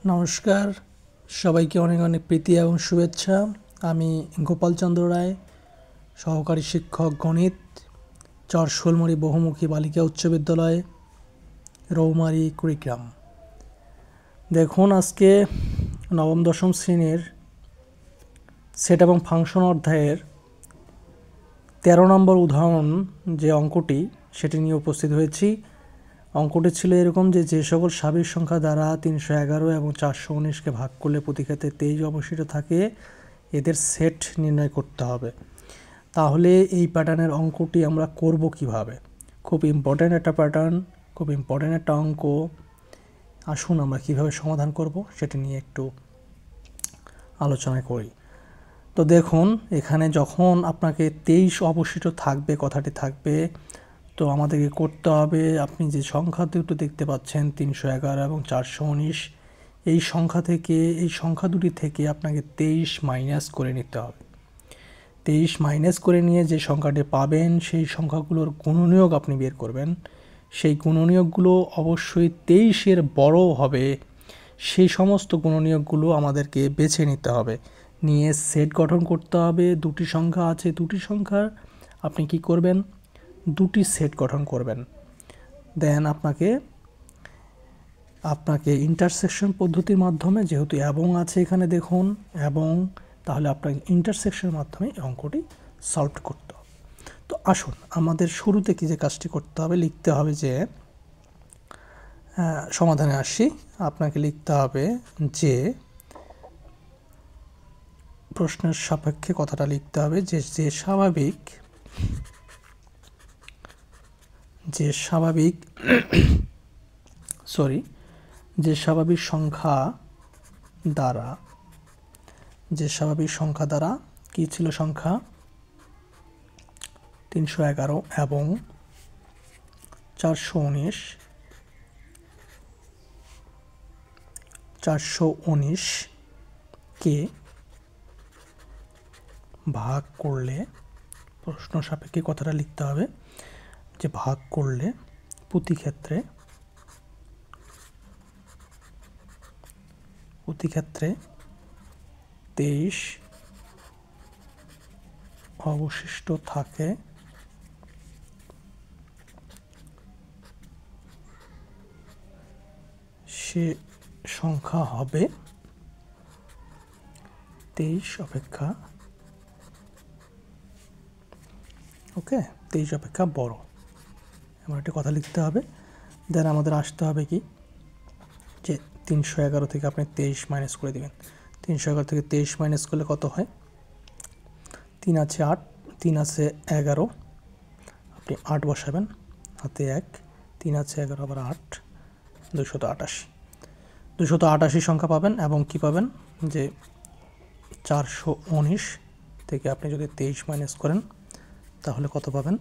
নমস্কার, সবাইকে অনেক অনেক প্রীতি এবং শুভেচ্ছা। আমি গোপাল চন্দ্র রায়, সহকারী শিক্ষক গণিত, চরশোলমুড়ি বহুমুখী বালিকা উচ্চ বিদ্যালয়, রৌমারী, কুড়িগ্রাম। দেখুন, আজকে নবম দশম শ্রেণীর সেট এবং ফাংশন অধ্যায়ের 13 নম্বর উদাহরণ যে অঙ্কটি সেটি নিয়ে উপস্থিত হয়েছি। অঙ্কটি ছিল এরকম যে সকল স্বাভাবিক সংখ্যা দ্বারা 311 এবং 419কে ভাগ করলে প্রতি ক্ষেত্রে 23 অবশিষ্ট থাকে, এদের সেট নির্ণয় করতে হবে। তাহলে এই প্যাটার্নের অঙ্কটি আমরা করব কিভাবে? খুব ইম্পর্ট্যান্ট একটা প্যাটার্ন, খুব ইম্পর্ট্যান্ট একটা অঙ্ক। আসুন আমরা কিভাবে সমাধান করব সেটি নিয়ে একটু আলোচনা করি। তো দেখুন, এখানে যখন আপনাকে 23 অবশিষ্ট থাকবে, কথাটি থাকবে, তো আমাদেরকে করতে হবে, আপনি যে সংখ্যা দুটো দেখতে পাচ্ছেন 311 এবং 419, এই সংখ্যা দুটি থেকে আপনাকে 23 মাইনাস করে নিতে হবে। 23 মাইনাস করে নিয়ে যে সংখ্যাটি পাবেন সেই সংখ্যাগুলোর গুণনীয়ক আপনি বের করবেন। সেই গুণনীয়কগুলো অবশ্যই 23-এর বড় হবে। সেই সমস্ত গুণনীয়কগুলো আমাদেরকে বেছে নিতে হবে, নিয়ে সেট গঠন করতে হবে। দুটি সংখ্যা আছে, দুটি সংখ্যার আপনি কি করবেন? দুটি সেট গঠন করবেন। দেন আপনাকে ইন্টারসেকশন পদ্ধতির মাধ্যমে, যেহেতু এবং আছে এখানে দেখুন এবং, তাহলে আপনাকে ইন্টারসেকশনের মাধ্যমে এই অঙ্কটি সলভ করতে হবে। তো আসুন আমাদের শুরুতে কি যে কাজটি করতে হবে, লিখতে হবে যে সমাধানে আসি। আপনাকে লিখতে হবে যে প্রশ্নের সাপেক্ষে কথাটা লিখতে হবে যে স্বাভাবিক সংখ্যা দ্বারা কি ছিল সংখ্যা 311 এবং 419 কে ভাগ করলে, প্রশ্ন সাপেক্ষে কথাটা লিখতে হবে যে ভাগ করলে প্রতি ক্ষেত্রে 23 অবশিষ্ট থাকে, সে সংখ্যা হবে 23 অপেক্ষা বড়। এমন একটা কথা লিখতে হবে। দেন আমাদের আসতে হবে কি, যে 311 থেকে আপনি 23 মাইনাস করে দেবেন। 311 থেকে 23 মাইনাস করলে কত হয়? 3 আছে 8, 3 আছে 11, আপনি 8 বসাবেন, হাতে 1, 3 আছে 11 আবার 8, 288 সংখ্যা পাবেন। এবং কি পাবেন, যে 419 থেকে আপনি যদি 23 মাইনাস করেন তাহলে কত পাবেন?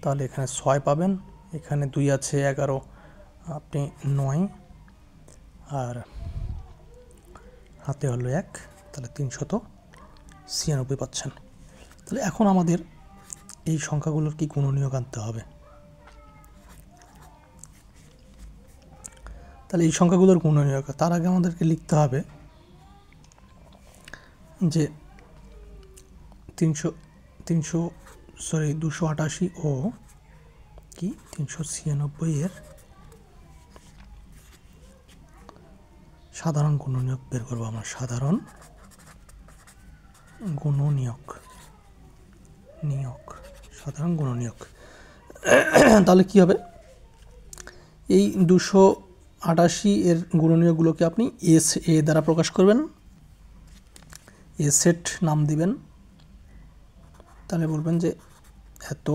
তাহলে এখানে 6 পাবেন, এখানে 2 আছে 11, আপনি 9, আর হাতে হলো 1, তাহলে 396 পাচ্ছেন। তাহলে এখন আমাদের এই সংখ্যাগুলোর কি গুণনীয়ক আনতে হবে। তাহলে এই সংখ্যাগুলোর গুণনীয়ক, তার আগে আমাদেরকে লিখতে হবে যে 288 ও কি 396 এর সাধারণ গুণনীয়ক বের করবো আমরা। সাধারণ গুণনীয়ক তাহলে কি হবে, এই 288 এর গুণনীয়কগুলোকে আপনি এ দ্বারা প্রকাশ করবেন, এ সেট নাম দিবেন। তাহলে বলবেন যে এত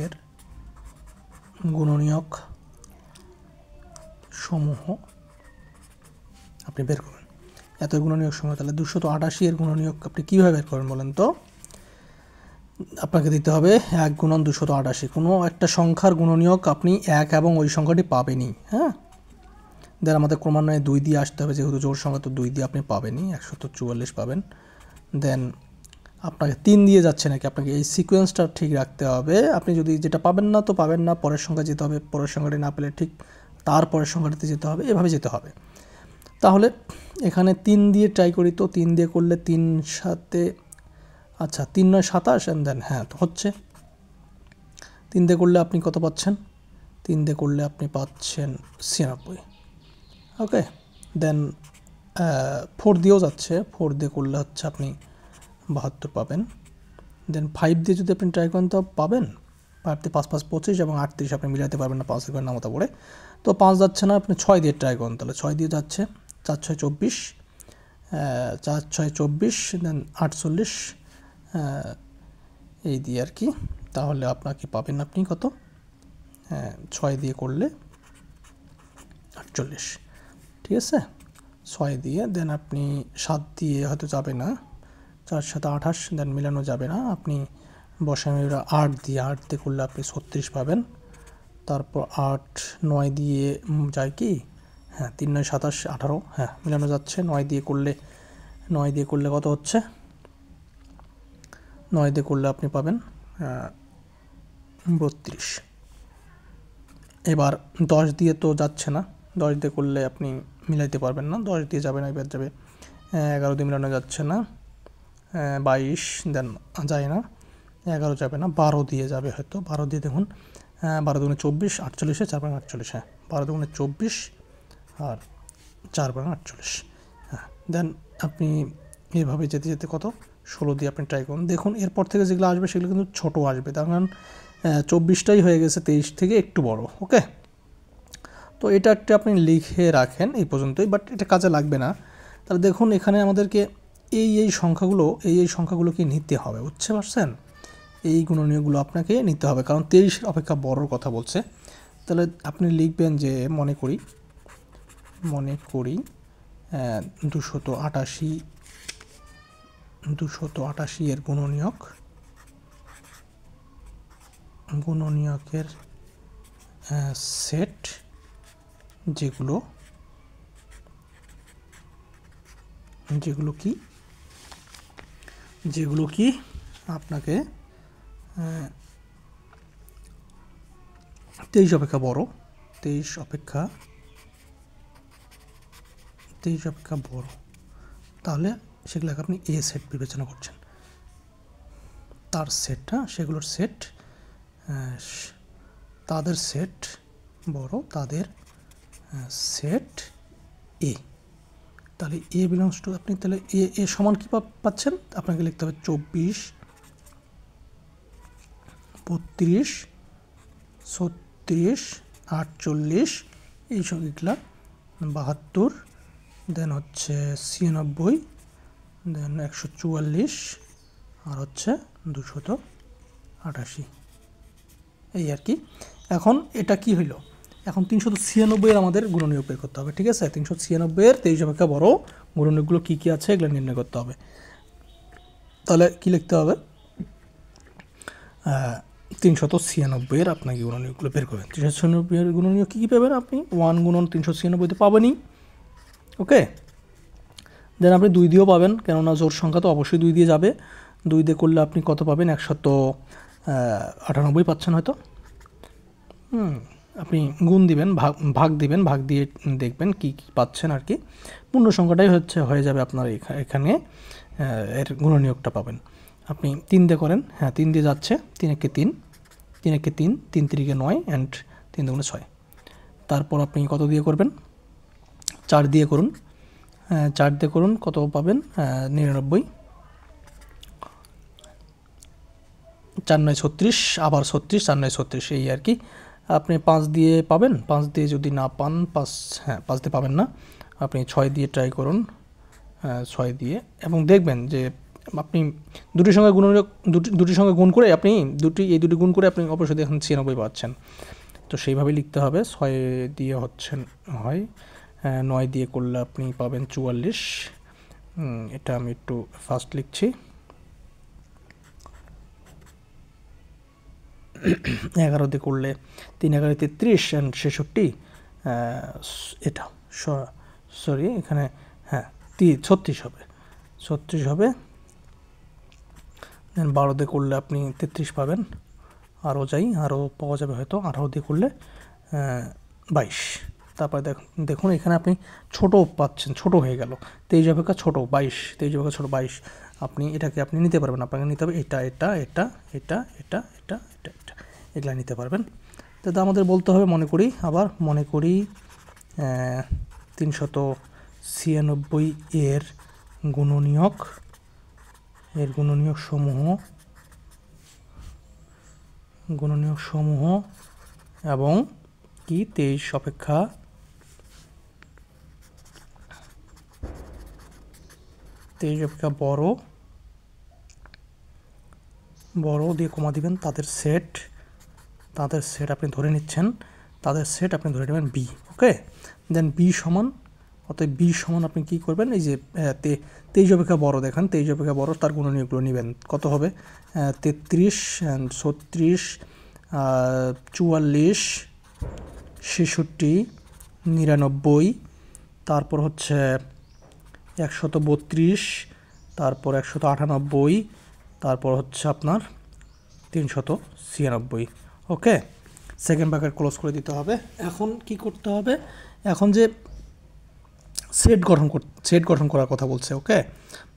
এর গুণনীয়ক সমূহ আপনি বের করবেন। এত গুণনীয়ক সমূহ, তাহলে 288 এর গুণনীয়ক আপনি কীভাবে বের করবেন বলেন তো? আপনাকে দিতে হবে 1 গুণন 288। কোনো একটা সংখ্যার গুণনীয়ক আপনি 1 এবং ওই সংখ্যাটি পাবেনই। হ্যাঁ, দেন আমাদের ক্রমান্বয়ে 2 দিয়ে আসতে হবে, যেহেতু জোড় সংখ্যা, তো 2 দিয়ে আপনি পাবেনই, 144 পাবেন। দেন আপনাকে 3 দিয়ে যাচ্ছে নাকি, আপনাকে এই সিকোয়েন্সটা ঠিক রাখতে হবে। আপনি যদি যেটা পাবেন না তো পাবেন না, পরের সংখ্যা যেতে হবে, পরের সংখ্যাটি না পেলে ঠিক তারপরের সংখ্যাটিতে যেতে হবে, এভাবে যেতে হবে। তাহলে এখানে 3 দিয়ে ট্রাই করি, তো 3 দিয়ে করলে 3 সাথে, আচ্ছা 3 9 27 অ্যান্ড দেন হ্যাঁ তো হচ্ছে। 3 দিয়ে করলে আপনি কত পাচ্ছেন? 3 দিয়ে করলে আপনি পাচ্ছেন 96। ওকে, দেন 4 দিয়েও যাচ্ছে, 4 দিয়ে করলে হচ্ছে আপনি 72 পাবেন। দেন 5 দিয়ে যদি আপনি ট্রাই করেন তো পাবেন, 5 দিয়ে 5 5 25 এবং 38 আপনি মিলাতে পারবেন না 5 করে নামতা পড়ে, তো 5 যাচ্ছে না, আপনি 6 দিয়ে ট্রাই করুন, তাহলে 6 দিয়ে যাচ্ছে, 4 6 24, 4 6 24, দেন 48 এই দিয়ে আর কি। তাহলে আপনাকে পাবেন আপনি কত, 6 দিয়ে করলে 48, ঠিক আছে। 6 দিয়ে দেন আপনি 7 দিয়ে হয়তো যাবে না, 4 7 28, দেন মিলানো যাবে না, আপনি বসানো 8 দিয়ে করলে আপনি 36 পাবেন। তারপর 8 9 দিয়ে যায় কি, হ্যাঁ 3 9 27 18, হ্যাঁ মিলানো যাচ্ছে। 9 দিয়ে করলে কত হচ্ছে, 9 দিয়ে করলে আপনি পাবেন 32। এবার 10 দিয়ে তো যাচ্ছে না, 10 দিয়ে করলে আপনি মিলাইতে পারবেন না, 10 দিয়ে যাবে না, এবার যাবে 11 দিয়ে মিলানো যাচ্ছে না, 22 দেন যায় না, 11 যাবে না, 12 দিয়ে যাবে হয়তো, 12 দিয়ে দেখুন, 12 দুগুণে 24, 48, 4 বাং 48, হ্যাঁ 12 দুগুণে 24 আর 4 বাং 48, হ্যাঁ। দেন আপনি এভাবে যেতে যেতে কত, 16 দিয়ে আপনি ট্রাই করুন, দেখুন এরপর থেকে যেগুলো আসবে সেগুলো কিন্তু ছোটো আসবে, তার কারণ 24টাই হয়ে গেছে 23 থেকে একটু বড়। ওকে, তো এটা একটা আপনি লিখে রাখেন এই পর্যন্তই, বাট এটা কাজে লাগবে না। তাহলে দেখুন এখানে আমাদেরকে এই সংখ্যাগুলোকে নিতে হবে, বুঝতে পারছেন? এই গুণনীয়গুলো আপনাকে নিতে হবে, কারণ 23 অপেক্ষা বড়র কথা বলছে। তাহলে আপনি লিখবেন যে মনে করি 288 এর গুণনীয়কের সেট যেগুলো কি আপনাকে 23 অপেক্ষা বড়, 23 অপেক্ষা বড়, তাহলে সেগুলোকে আপনি এ সেট বিবেচনা করছেন। তার সেটটা, সেগুলোর সেট, তাদের সেট বড়, তাদের সেট এ। তাহলে এ বিলংস টু, আপনি তাহলে এ সমান কী পাচ্ছেন, আপনাকে লিখতে হবে 24 32 36 48, এই সংখ্যাগুলো 72, দেন হচ্ছে 96, দেন 144 আর হচ্ছে 288, এই আর কি। এখন এটা কি হইল, এখন 396 আমাদের গুণনীয়ক বের করতে হবে, ঠিক আছে। 396 23 অপেক্ষা বড় গুণনীয়কগুলো কী কী আছে এগুলো নির্ণয় করতে হবে। তাহলে কি লিখতে হবে, 396 আপনাকে গুণনীয়কগুলো বের করবেন। 396 গুণনীয়ক কী কী পাবেন আপনি, 1 গুণন 396 পাবেনই। ওকে, দেন আপনি 2 দিয়েও পাবেন, কেননা জোড় সংখ্যা তো অবশ্যই 2 দিয়ে যাবে। 2 দিয়ে করলে আপনি কত পাবেন, 198 পাচ্ছেন হয়তো। আপনি গুণ দিবেন, ভাগ দিবেন, ভাগ দিয়ে দেখবেন কি পাচ্ছেন আর কি। পূর্ণ সংখ্যাটাই হয়ে যাবে আপনার এখানে এর গুণনীয়কটা পাবেন। আপনি 3 দিয়ে করেন, হ্যাঁ 3 দিয়ে যাচ্ছে, 3 একে 3, 3 একে 3, 3 3 9 অ্যান্ড 3 2 6। তারপর আপনি কত দিয়ে করবেন, 4 দিয়ে করুন, 4 দিয়ে করুন, কত পাবেন, 99, 4 9 36, আবার 36, 4 9 36, এই আর কি। আপনি 5 দিয়ে পাবেন, 5 দিয়ে যদি না পান, 5 দিয়ে পাবেন না, আপনি 6 দিয়ে ট্রাই করুন, 6 দিয়ে, এবং দেখবেন যে আপনি দুটির সঙ্গে গুণ করে আপনি এই দুটি গুণ করে আপনি অবশ্যই দেখুন 96 পাচ্ছেন। তো সেইভাবেই লিখতে হবে, 6 দিয়ে হয়, 9 দিয়ে করলে আপনি পাবেন 44, এটা আমি একটু ফাস্ট লিখছি, 11 দিয়ে করলে 3 11 33 অ্যান্ড 66, এটা এখানে হ্যাঁ 36 হবে, 12 দিয়ে করলে আপনি 33 পাবেন, আরও আরও পাওয়া যাবে হয়তো 18 দিয়ে করলে 22। তারপরে দেখুন এখানে আপনি ছোটো পাচ্ছেন, ছোটো হয়ে গেল 23 অপেক্ষা ছোটো 22, 23 অপেক্ষা ছোটো 22। আপনি এটাকে আপনি নিতে পারবেন, আপনাকে নিতে হবে এটা এটা এটা এটা এটা এটা এটা এটা এগুলা নিতে পারবেন। তো আমাদের বলতে হবে, মনে করি 396 এর গুণনীয়ক সমূহ এবং কি 23 অপেক্ষা বড় দিয়ে কমা দিবেন, তাদের সেট আপনি ধরে নিচ্ছেন, আপনি ধরে নেবেন বি। ওকে, দেন বি সমান, অতএব বি সমান আপনি কী করবেন, এই যে 23 অপেক্ষা বড় দেখেন, 23 অপেক্ষা বড় তার গুণনীয়কগুলো নেবেন। কত হবে? 33, 36, 44, 66, 99, তারপর হচ্ছে 132, তারপর 198, তারপর হচ্ছে আপনার 396। ওকে, সেকেন্ড ব্র্যাকেট ক্লোজ করে দিতে হবে। এখন কি করতে হবে? এখন যে সেট গঠন করার কথা বলছে। ওকে,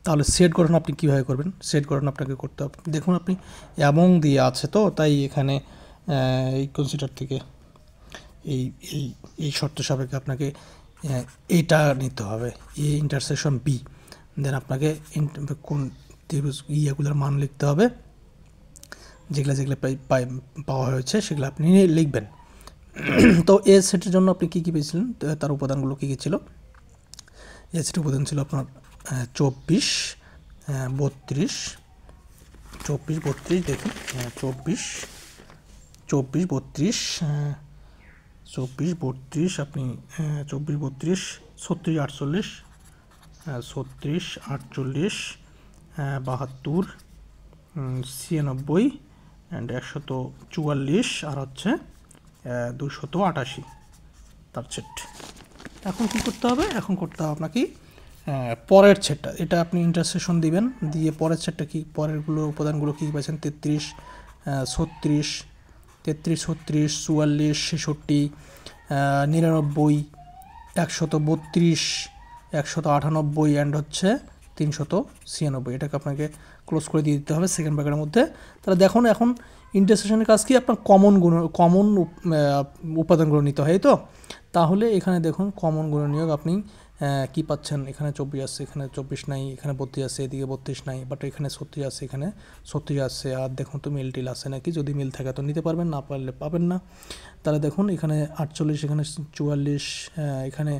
তাহলে সেট গঠন আপনি কীভাবে করবেন? সেট গঠন আপনাকে করতে হবে, দেখুন আপনি এবং দিয়ে আছে তো, তাই এখানে এই কনসিডার থেকে এই শর্ত সাপেক্ষে আপনাকে এটা নিতে হবে, এ ইন্টারসেকশন বি। দেন আপনাকে কোন ইয়েগুলোর মান লিখতে হবে, যেগুলো পাওয়া হয়েছে সেগুলো আপনি লিখবেন। তো এ সেটের জন্য আপনি কী পেয়েছিলেন, তার উপাদানগুলো কী ছিল? এ সেটের উপাদান ছিল আপনার 24, 32, 24, 32, দেখুন 24, 32, 24, 32, আপনি 24, 32, 36, 48, 36, 48, 72, 96 অ্যান্ড 144 আর হচ্ছে 288 তার সেট। এখন কি করতে হবে? এখন করতে হবে আপনাকে পরের সেটটা, এটা আপনি ইন্টারসেকশন দিবেন, দিয়ে পরের সেটটা কি, পরেরগুলো উপাদানগুলো কী পাচ্ছেন? 33, 36, 44, 66, 99, 132, 198 অ্যান্ড হচ্ছে 396। এটাকে আপনাকে ক্লোজ করে দিয়ে দিতে হবে সেকেন্ড ব্র্যাকেটের মধ্যে। তাহলে দেখুন এখন ইন্টারসেকশনের কাজ কি, আপনার কমন উপাদানগুলো নিতে হয়, তো তাহলে এখানে দেখুন কমন গুণনীয়ক আপনি কি পাচ্ছেন, এখানে 24 আছে, এখানে 24 নাই, এখানে 32 আছে, এদিকে 32 নাই, বাট এখানে 36 আছে, এখানে 36 আছে। আর দেখুন তো মিল টিল আছে নাকি, যদি মিল থাকে তো নিতে পারবেন, না পারলে পাবেন না। তাহলে দেখুন এখানে 48, এখানে 44, এখানে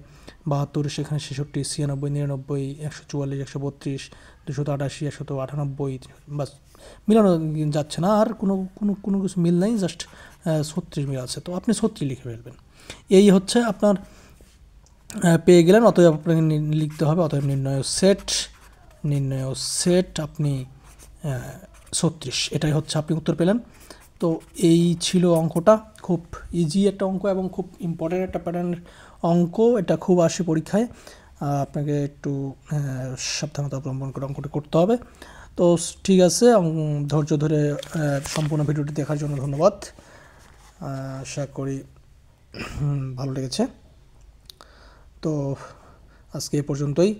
72, সেখানে 66, 96, 99, 144, 132, 288, 198, বাস মিলানো যাচ্ছে না, আর কোনো কিছু মিল নাই, জাস্ট 36 মিল আছে, তো আপনি 36 লিখে ফেলবেন। এই হচ্ছে আপনার পেয়ে গেলেন। অতএব আপনাকে লিখতে হবে, অতএব নির্ণয় সেট আপনি 36, এটাই হচ্ছে আপনি উত্তর পেলেন। তো এই ছিল অঙ্কটা, খুব ইজি একটা অঙ্ক এবং খুব ইম্পর্টেন্ট একটা প্যাটার্নের অঙ্ক, এটা খুব আসে পরীক্ষায়, আপনাকে একটু সাবধানতা অবলম্বন করে অঙ্কটা করতে হবে। তো ঠিক আছে, ধৈর্য ধরে সম্পূর্ণ ভিডিওটি দেখার জন্য ধন্যবাদ, আশা করি ভালো লেগেছে। তো আজকে এ পর্যন্তই,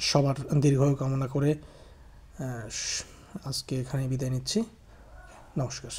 সবার দীর্ঘায়ু কামনা করে আজকে এখানে বিদায় নিচ্ছি। নমস্কার।